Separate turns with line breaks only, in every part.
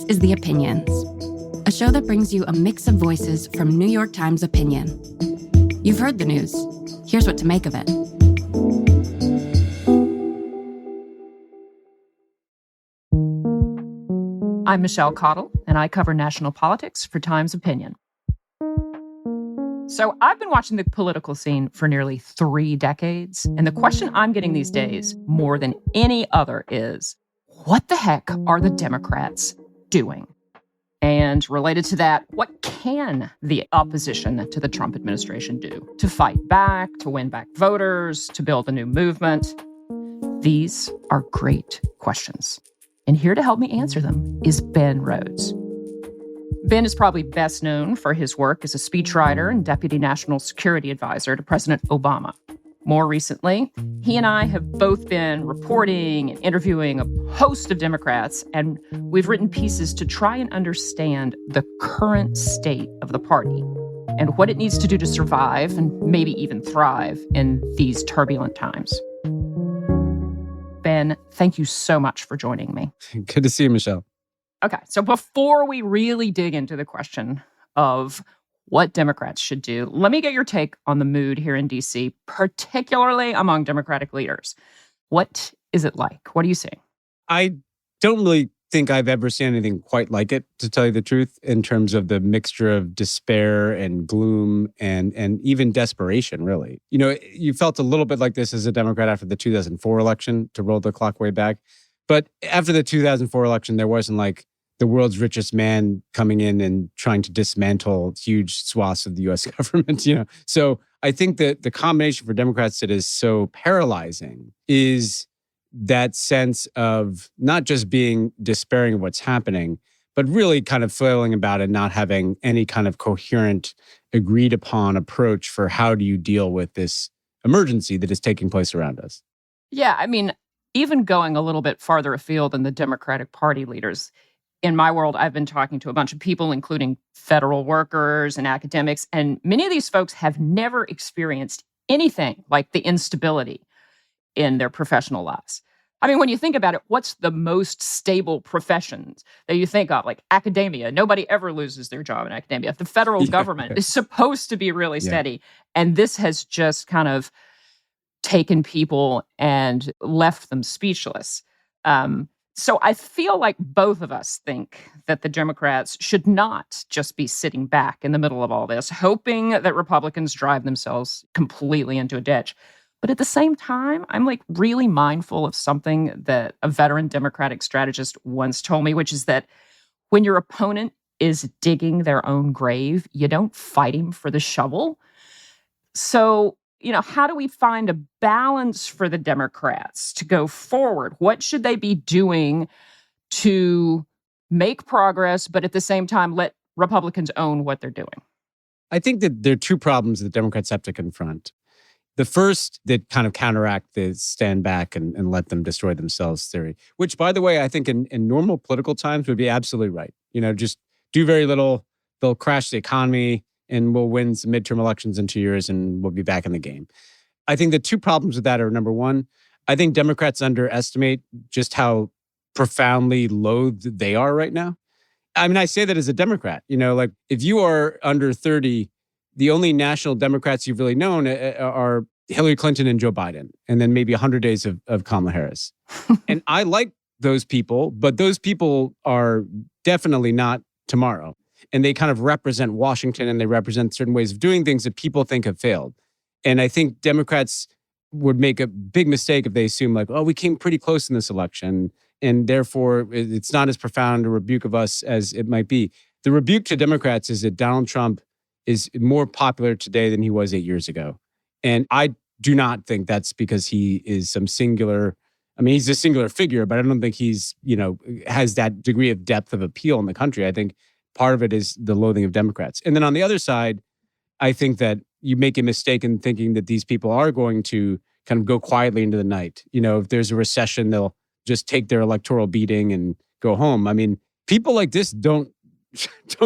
is The Opinions, a show that brings you a mix of voices from New York Times Opinion. You've heard the news. Here's what to make of it.
I'm Michelle Cottle, and I cover national politics for Times Opinion. So I've been watching the political scene for nearly 3 decades, and the question I'm getting these days, more than any other, is, what the heck are the Democrats doing? And related to that, what can the opposition to the Trump administration do to fight back, to win back voters, to build a new movement? These are great questions. And here to help me answer them is Ben Rhodes. Ben is probably best known for his work as a speechwriter and deputy national security advisor to President Obama. More recently, he and I have both been reporting and interviewing a host of Democrats, and we've written pieces to try and understand the current state of the party and what it needs to do to survive and maybe even thrive in these turbulent times. Ben, thank you so much for joining me.
Good to see you, Michelle.
Okay, so before we really dig into the question of what Democrats should do, let me get your take on the mood here in D.C., particularly among Democratic leaders. What is it like? What are you seeing?
I don't really think I've ever seen anything quite like it, to tell you the truth, in terms of the mixture of despair and gloom and even desperation, really. You know, you felt a little bit like this as a Democrat after the 2004 election, to roll the clock way back. But after the 2004 election, there wasn't like the world's richest man coming in and trying to dismantle huge swaths of the U.S. government, you know. So I think that the combination for Democrats that is so paralyzing is that sense of not just being despairing of what's happening, but really kind of flailing about and not having any kind of coherent, agreed upon approach for how do you deal with this emergency that is taking place around us.
Yeah, I mean, even going a little bit farther afield than the Democratic Party leaders, in my world, I've been talking to a bunch of people, including federal workers and academics, and many of these folks have never experienced anything like the instability in their professional lives. I mean, when you think about it, what's the most stable professions that you think of? Like academia. Nobody ever loses their job in academia. The federal government is supposed to be really steady. And this has just kind of taken people and left them speechless. So I feel like both of us think that the Democrats should not just be sitting back in the middle of all this, hoping that Republicans drive themselves completely into a ditch. But at the same time, I'm like really mindful of something that a veteran Democratic strategist once told me, which is that when your opponent is digging their own grave, you don't fight him for the shovel. So, you know, how do we find a balance for the Democrats to go forward? What should they be doing to make progress, but at the same time, let Republicans own what they're doing?
I think that there are two problems that Democrats have to confront. The first, that kind of counteract the stand back and let them destroy themselves theory, which, by the way, I think in normal political times would be absolutely right. You know, just do very little, they'll crash the economy, and we'll win some midterm elections in 2 years and we'll be back in the game. I think the two problems with that are, number one, I think Democrats underestimate just how profoundly loathed they are right now. I mean, I say that as a Democrat. You know, like if you are under 30, the only national Democrats you've really known are Hillary Clinton and Joe Biden, and then maybe 100 days of Kamala Harris. And I like those people, but those people are definitely not tomorrow. And they kind of represent Washington, and they represent certain ways of doing things that people think have failed. And I think Democrats would make a big mistake if they assume like, oh, we came pretty close in this election, and therefore it's not as profound a rebuke of us as it might be. The rebuke to Democrats is that Donald Trump is more popular today than he was 8 years ago. And I do not think that's because he is some singular, I mean, he's a singular figure, but I don't think he's, you know, has that degree of depth of appeal in the country. I think part of it is the loathing of Democrats. And then on the other side, I think that you make a mistake in thinking that these people are going to kind of go quietly into the night. You know, if there's a recession, they'll just take their electoral beating and go home. I mean, people like this don't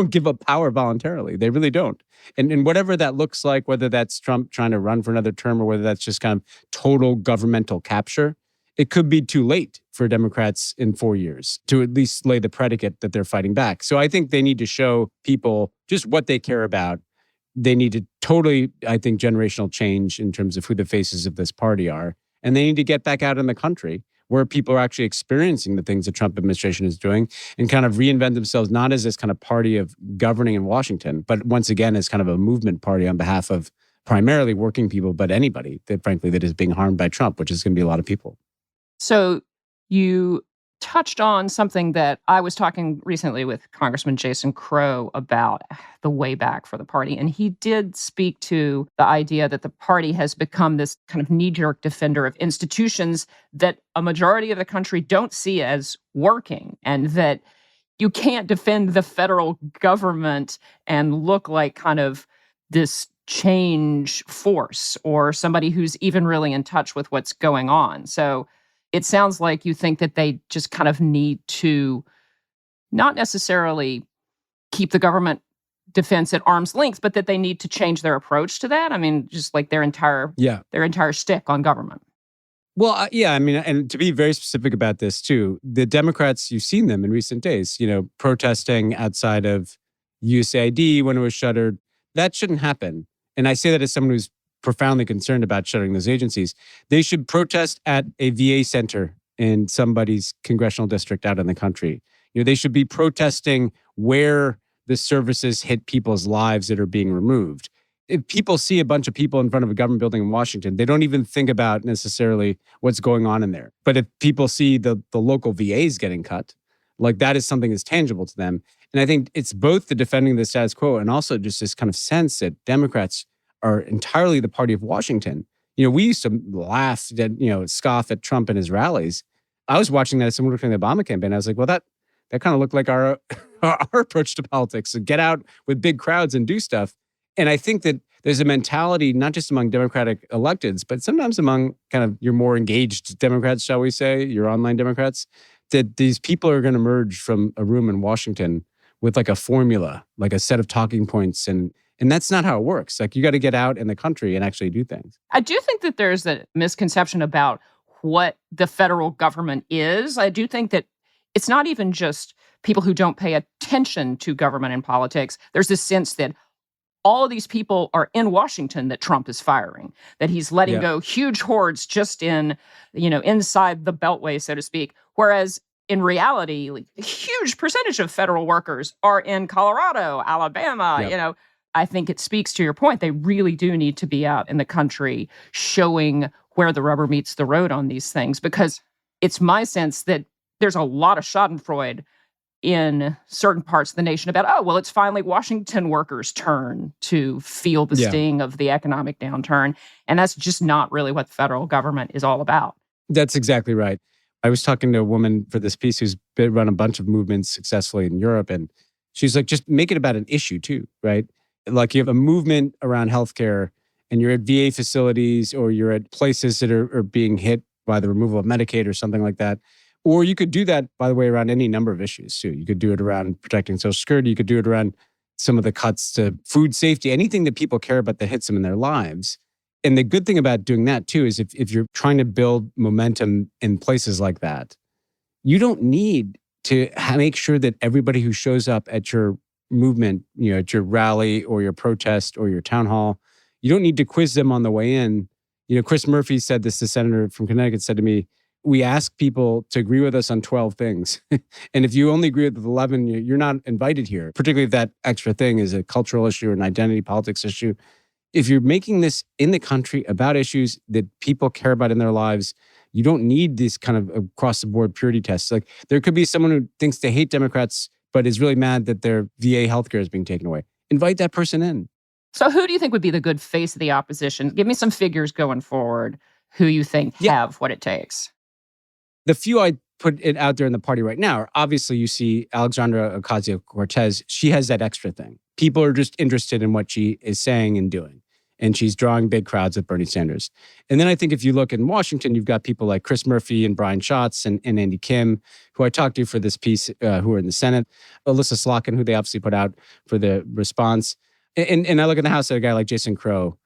give up power voluntarily. They really don't. And whatever that looks like, whether that's Trump trying to run for another term or whether that's just kind of total governmental capture, it could be too late for Democrats in 4 years to at least lay the predicate that they're fighting back. So I think they need to show people just what they care about. They need to totally, I think, generational change in terms of who the faces of this party are. And they need to get back out in the country where people are actually experiencing the things the Trump administration is doing and kind of reinvent themselves, not as this kind of party of governing in Washington, but once again, as kind of a movement party on behalf of primarily working people, but anybody that, frankly, that is being harmed by Trump, which is going to be a lot of people.
So you touched on something that I was talking recently with Congressman Jason Crow about the way back for the party. And he did speak to the idea that the party has become this kind of knee-jerk defender of institutions that a majority of the country don't see as working, and that you can't defend the federal government and look like kind of this change force or somebody who's even really in touch with what's going on. So it sounds like you think that they just kind of need to not necessarily keep the government defense at arm's length, but that they need to change their approach to that. I mean, just like their entire stick on government.
Well, yeah, I mean, and to be very specific about this too, the Democrats, you've seen them in recent days, protesting outside of USAID when it was shuttered. That shouldn't happen. And I say that as someone who's profoundly concerned about shuttering those agencies. They should protest at a VA center in somebody's congressional district out in the country. They should be protesting where the services hit people's lives that are being removed. If people see a bunch of people in front of a government building in Washington, they don't even think about necessarily what's going on in there. But if people see the local VAs getting cut, like that is something that's tangible to them. And I think it's both the defending the status quo and also just this kind of sense that Democrats are entirely the party of Washington. We used to laugh at, scoff at Trump and his rallies. I was watching that as someone working in the Obama campaign. I was like, well, that kind of looked like our approach to politics. So get out with big crowds and do stuff. And I think that there's a mentality, not just among Democratic electeds, but sometimes among kind of your more engaged Democrats, shall we say, your online Democrats, that these people are going to emerge from a room in Washington with like a formula, like a set of talking points. And that's not how it works. Like, you got to get out in the country and actually do things.
I do think that there's a misconception about what the federal government is. I do think that it's not even just people who don't pay attention to government and politics. There's this sense that all of these people are in Washington that Trump is firing, that he's letting go huge hordes just in, inside the beltway, so to speak. Whereas in reality, like, a huge percentage of federal workers are in Colorado, Alabama, I think it speaks to your point. They really do need to be out in the country showing where the rubber meets the road on these things, because it's my sense that there's a lot of schadenfreude in certain parts of the nation about, it's finally Washington workers' turn to feel the sting of the economic downturn. And that's just not really what the federal government is all about.
That's exactly right. I was talking to a woman for this piece who's run a bunch of movements successfully in Europe. And she's like, just make it about an issue too, right? Like, you have a movement around healthcare and you're at VA facilities or you're at places that are being hit by the removal of Medicaid or something like that. Or you could do that, by the way, around any number of issues too. You could do it around protecting Social Security. You could do it around some of the cuts to food safety, anything that people care about that hits them in their lives. And the good thing about doing that too is if you're trying to build momentum in places like that, you don't need to make sure that everybody who shows up at your movement, at your rally or your protest or your town hall, you don't need to quiz them on the way in. Chris Murphy said this, the senator from Connecticut said to me, we ask people to agree with us on 12 things. And if you only agree with 11, you're not invited here, particularly if that extra thing is a cultural issue or an identity politics issue. If you're making this in the country about issues that people care about in their lives, you don't need these kind of across-the-board purity tests. Like, there could be someone who thinks they hate Democrats, but is really mad that their VA healthcare is being taken away. Invite that person in.
So who do you think would be the good face of the opposition? Give me some figures going forward who you think have what it takes.
The few I put it out there in the party right now are, obviously, you see Alexandra Ocasio-Cortez. She has that extra thing. People are just interested in what she is saying and doing. And she's drawing big crowds with Bernie Sanders. And then I think if you look in Washington, you've got people like Chris Murphy and Brian Schatz and Andy Kim, who I talked to for this piece, who are in the Senate. Alyssa Slotkin, who they obviously put out for the response. And I look in the House at a guy like Jason Crow,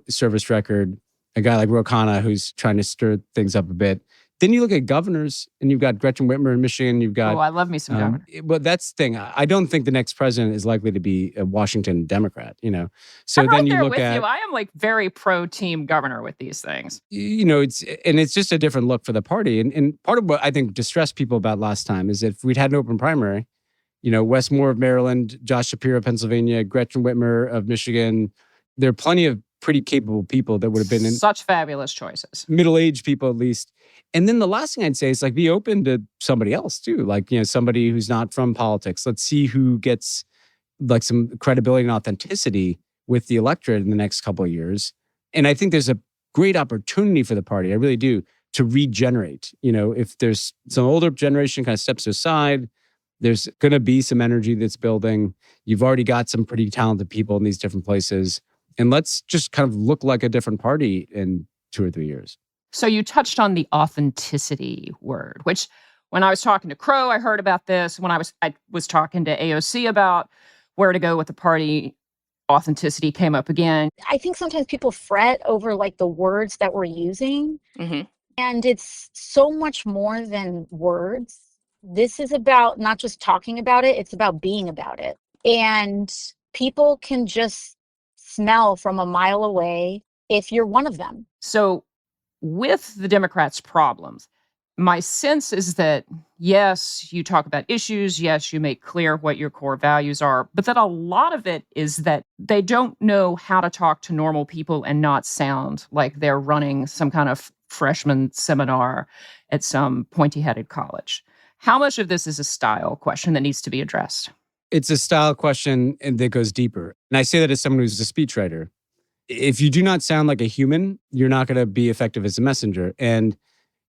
service record, a guy like Ro Khanna, who's trying to stir things up a bit. Then you look at governors, and you've got Gretchen Whitmer in Michigan. You've got.
Oh, I love me some governor.
But that's the thing. I don't think the next president is likely to be a Washington Democrat. So
I'm
then
right
you
there
look
with
at.
you. I am like very pro team governor with these things.
It's just a different look for the party. And part of what I think distressed people about last time is if we'd had an open primary, Wes Moore of Maryland, Josh Shapiro of Pennsylvania, Gretchen Whitmer of Michigan, there are plenty of pretty capable people that would have been in
such fabulous choices.
Middle-aged people at least. And then the last thing I'd say is be open to somebody else too. Somebody who's not from politics. Let's see who gets some credibility and authenticity with the electorate in the next couple of years. And I think there's a great opportunity for the party. I really do, to regenerate. If there's some older generation kind of steps aside, there's going to be some energy that's building. You've already got some pretty talented people in these different places. And let's just kind of look like a different party in 2 or 3 years.
So you touched on the authenticity word, which when I was talking to Crow, I heard about this. When I was talking to AOC about where to go with the party, authenticity came up again.
I think sometimes people fret over the words that we're using.
Mm-hmm.
And it's so much more than words. This is about not just talking about it, it's about being about it. And people can just smell from a mile away if you're one of them.
So with the Democrats' problems, my sense is that, yes, you talk about issues, yes, you make clear what your core values are, but that a lot of it is that they don't know how to talk to normal people and not sound like they're running some kind of freshman seminar at some pointy-headed college. How much of this is a style question that needs to be addressed?
It's a style question and that goes deeper. And I say that as someone who's a speechwriter. If you do not sound like a human, you're not going to be effective as a messenger. And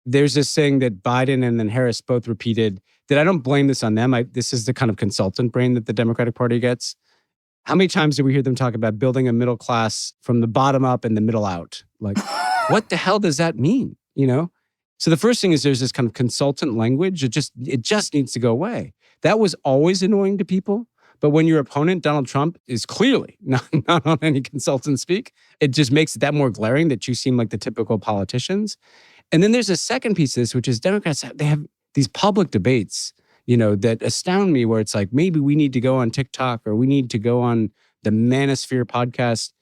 there's this thing that Biden and then Harris both repeated that I don't blame this on them. This is the kind of consultant brain that the Democratic Party gets. How many times do we hear them talk about building a middle class from the bottom up and the middle out? What the hell does that mean? So the first thing is there's this kind of consultant language. It just needs to go away. That was always annoying to people. But when your opponent, Donald Trump, is clearly not on any consultant speak, it just makes it that more glaring that you seem like the typical politicians. And then there's a second piece of this, which is Democrats, they have these public debates, that astound me where it's maybe we need to go on TikTok or we need to go on the Manosphere podcast.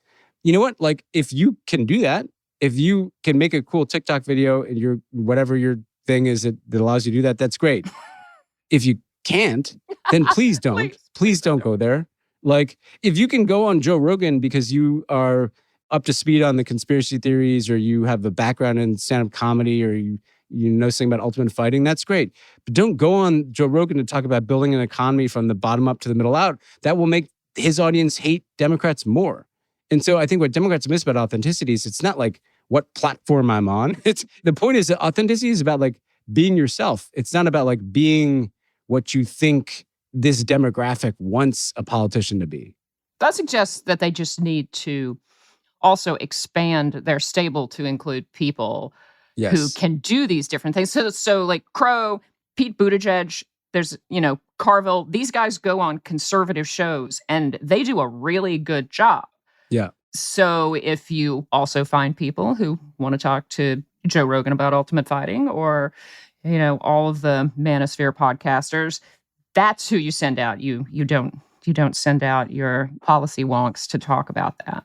You know what? If you can do that, if you can make a cool TikTok video and whatever your thing is that allows you to do that, that's great. If you can't, then please don't. Please don't go there. If you can go on Joe Rogan because you are up to speed on the conspiracy theories or you have a background in stand-up comedy or you know something about ultimate fighting, that's great. But don't go on Joe Rogan to talk about building an economy from the bottom up to the middle out. That will make his audience hate Democrats more. And so I think what Democrats miss about authenticity is it's not what platform I'm on. The point is that authenticity is about being yourself. It's not about being what you think this demographic wants a politician to be.
That suggests that they just need to also expand their stable to include people who can do these different things. So Crow, Pete Buttigieg, there's, Carville, these guys go on conservative shows and they do a really good job.
Yeah.
So if you also find people who want to talk to Joe Rogan about ultimate fighting or, all of the Manosphere podcasters, that's who you send out. You don't send out your policy wonks to talk about that.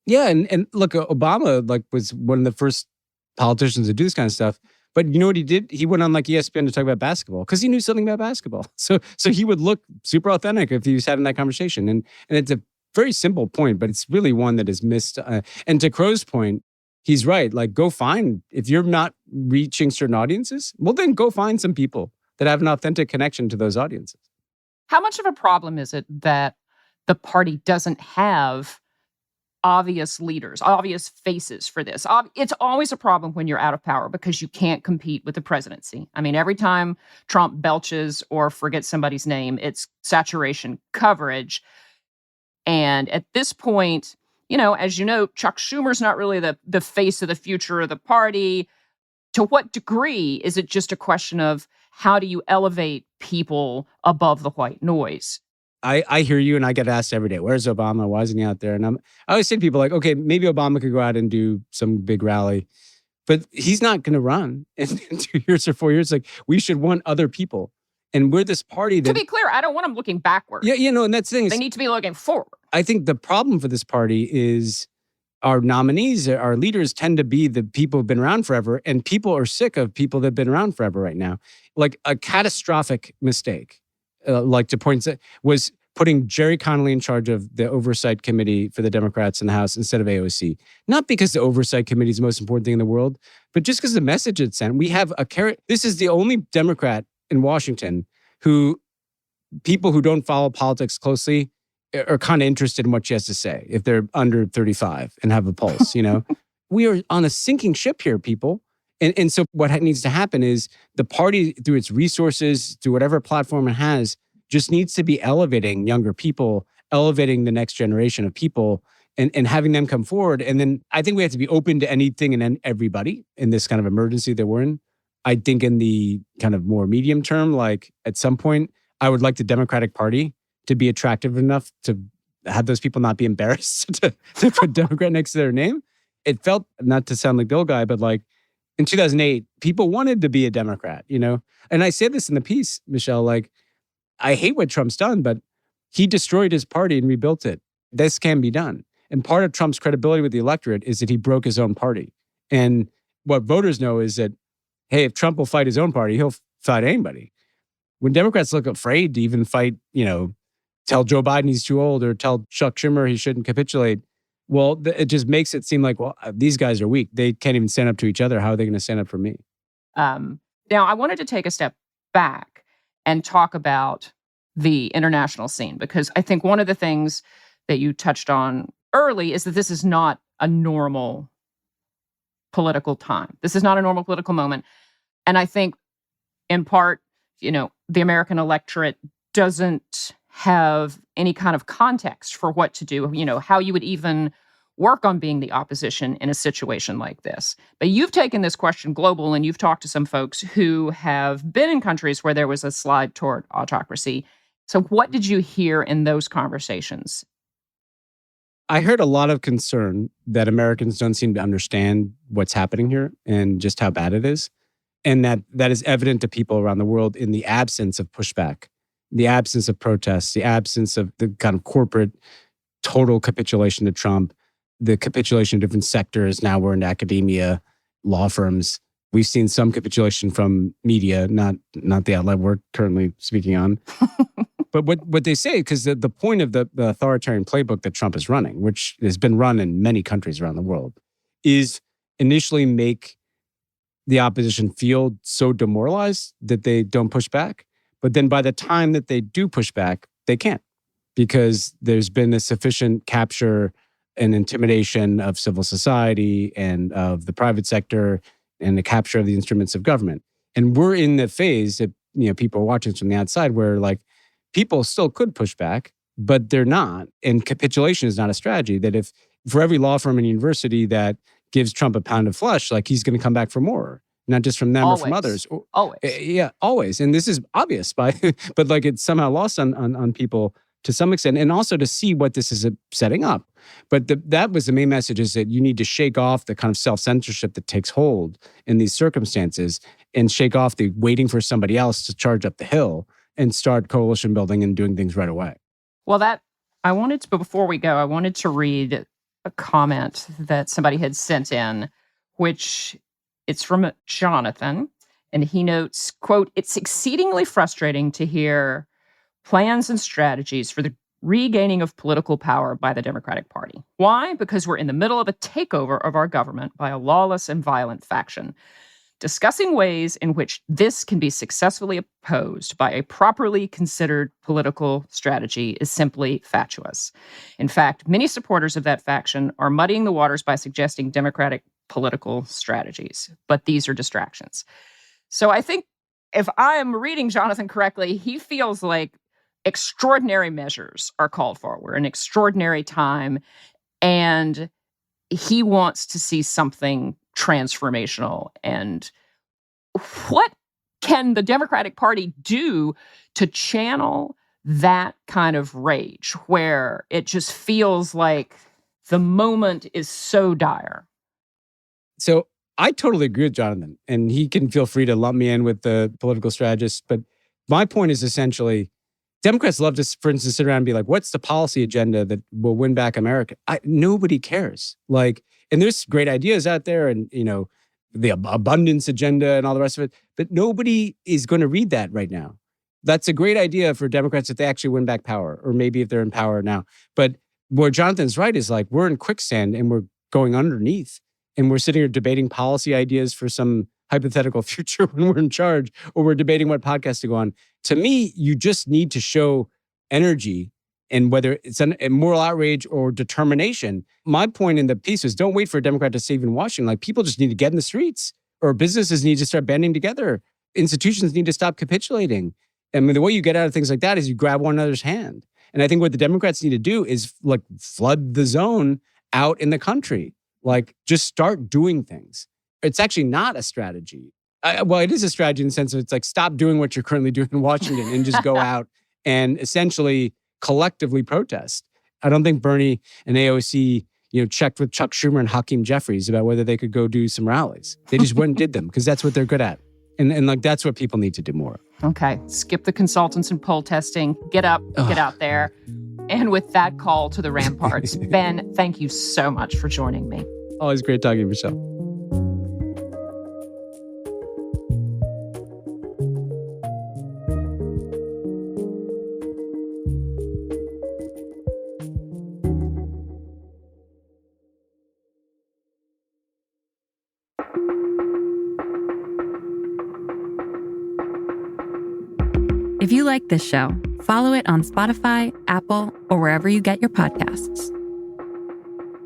Yeah, and look, Obama was one of the first politicians to do this kind of stuff. But you know what he did? He went on ESPN to talk about basketball because he knew something about basketball. So he would look super authentic if he was having that conversation. And it's a very simple point, but it's really one that is missed. And to Crow's point, he's right. Go find, if you're not reaching certain audiences, well, then go find some people that have an authentic connection to those audiences.
How much of a problem is it that the party doesn't have obvious leaders, obvious faces for this? It's always a problem when you're out of power because you can't compete with the presidency. I mean, every time Trump belches or forgets somebody's name, it's saturation coverage. And at this point, as you know, Chuck Schumer's not really the face of the future of the party. To what degree is it just a question of how do you elevate people above the white noise?
I hear you, and I get asked every day, where's Obama? Why isn't he out there? And I always say to people okay, maybe Obama could go out and do some big rally. But he's not going to run in 2 years or 4 years. Like, we should want other people. And we're this party that...
To be clear, I don't want them looking backward.
Yeah, and that's the thing.
They need to be looking forward.
I think the problem for this party is our nominees, our leaders tend to be the people who've been around forever, and people are sick of people that have been around forever right now. Like, a catastrophic mistake, like to point to, was putting Jerry Connolly in charge of the Oversight Committee for the Democrats in the House instead of AOC. Not because the Oversight Committee is the most important thing in the world, but just because the message it sent. We have this is the only Democrat in Washington who people who don't follow politics closely are kind of interested in what she has to say if they're under 35 and have a pulse, We are on a sinking ship here, people. And so what needs to happen is the party, through its resources, through whatever platform it has, just needs to be elevating younger people, elevating the next generation of people, and having them come forward. And then I think we have to be open to anything and everybody in this kind of emergency that we're in. I think in the kind of more medium term, like at some point, I would like the Democratic Party to be attractive enough to have those people not be embarrassed to put Democrat next to their name. It felt, not to sound like the old guy, but like in 2008, people wanted to be a Democrat, And I say this in the piece, Michelle, like, I hate what Trump's done, but he destroyed his party and rebuilt it. This can be done. And part of Trump's credibility with the electorate is that he broke his own party. And what voters know is that, hey, if Trump will fight his own party, he'll fight anybody. When Democrats look afraid to even fight, tell Joe Biden he's too old or tell Chuck Schumer he shouldn't capitulate, well, it just makes it seem like, well, these guys are weak. They can't even stand up to each other. How are they going to stand up for me?
Now, I wanted to take a step back and talk about the international scene, because I think one of the things that you touched on early is that this is not a normal political time. This is not a normal political moment. And I think in part, the American electorate doesn't have any kind of context for what to do, how you would even work on being the opposition in a situation like this. But you've taken this question global, and you've talked to some folks who have been in countries where there was a slide toward autocracy. So what did you hear in those conversations?
I heard a lot of concern that Americans don't seem to understand what's happening here and just how bad it is. And that is evident to people around the world in the absence of pushback, the absence of protests, the absence of the kind of corporate total capitulation to Trump, the capitulation of different sectors. Now we're in academia, law firms. We've seen some capitulation from media, not the outlet we're currently speaking on. But what they say, because the point of the authoritarian playbook that Trump is running, which has been run in many countries around the world, is initially make the opposition feel so demoralized that they don't push back. But then by the time that they do push back, they can't, because there's been a sufficient capture and intimidation of civil society and of the private sector and the capture of the instruments of government. And we're in the phase that, people are watching from the outside where like people still could push back, but they're not. And capitulation is not a strategy. That if for every law firm and university that gives Trump a pound of flesh, like he's going to come back for more, not just from them
Always.
or from others.
Always.
Yeah, always. And this is obvious but like it's somehow lost on people to some extent, and also to see what this is setting up. But that was the main message, is that you need to shake off the kind of self-censorship that takes hold in these circumstances and shake off the waiting for somebody else to charge up the hill and start coalition building and doing things right away.
Well, before we go, I wanted to read a comment that somebody had sent in, which it's from Jonathan, and he notes, quote, "It's exceedingly frustrating to hear plans and strategies for the regaining of political power by the Democratic Party. Why? Because we're in the middle of a takeover of our government by a lawless and violent faction. Discussing ways in which this can be successfully opposed by a properly considered political strategy is simply fatuous. In fact, many supporters of that faction are muddying the waters by suggesting democratic political strategies. But these are distractions." So I think if I am reading Jonathan correctly, he feels like extraordinary measures are called for. We're in extraordinary time, and he wants to see something transformational. And what can the Democratic Party do to channel that kind of rage where it just feels like the moment is so dire?
So I totally agree with Jonathan, and he can feel free to lump me in with the political strategist. But my point is essentially, Democrats love to, for instance, sit around and be like, what's the policy agenda that will win back America? Nobody cares. Like, and there's great ideas out there and, the abundance agenda and all the rest of it, but nobody is going to read that right now. That's a great idea for Democrats if they actually win back power, or maybe if they're in power now. But where Jonathan's right is like, we're in quicksand and we're going underneath. And we're sitting here debating policy ideas for some hypothetical future when we're in charge, or we're debating what podcast to go on. To me, you just need to show energy, and whether it's a moral outrage or determination. My point in the piece is, don't wait for a Democrat to save in Washington. Like, people just need to get in the streets, or businesses need to start banding together. Institutions need to stop capitulating. I mean, the way you get out of things like that is you grab one another's hand. And I think what the Democrats need to do is like flood the zone out in the country. Like, just start doing things. It's actually not a strategy. Well, it is a strategy in the sense of it's like, stop doing what you're currently doing in Washington and just go out and essentially collectively protest. I don't think Bernie and AOC, checked with Chuck Schumer and Hakeem Jeffries about whether they could go do some rallies. They just went and did them because that's what they're good at. And like, that's what people need to do more.
Okay. Skip the consultants and poll testing. Get up, get out there. And with that call to the ramparts, Ben, thank you so much for joining me.
Always great talking to you, Michelle.
If you like this show, follow it on Spotify, Apple, or wherever you get your podcasts.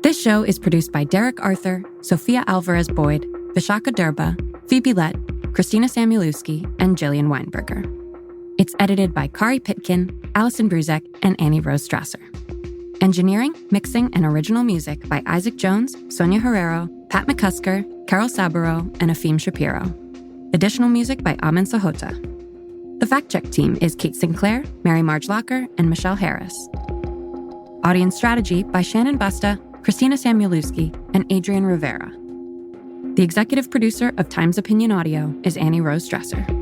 This show is produced by Derek Arthur, Sophia Alvarez-Boyd, Vishaka Durba, Phoebe Lett, Christina Samuelewski, and Jillian Weinberger. It's edited by Kari Pitkin, Allison Bruzek, and Annie Rose Strasser. Engineering, mixing, and original music by Isaac Jones, Sonia Herrero, Pat McCusker, Carol Saburo, and Afim Shapiro. Additional music by Amin Sahota. The fact-check team is Kate Sinclair, Mary Marge Locker, and Michelle Harris. Audience strategy by Shannon Busta, Christina Samuelewski, and Adrian Rivera. The executive producer of Times Opinion Audio is Annie Rose Strasser.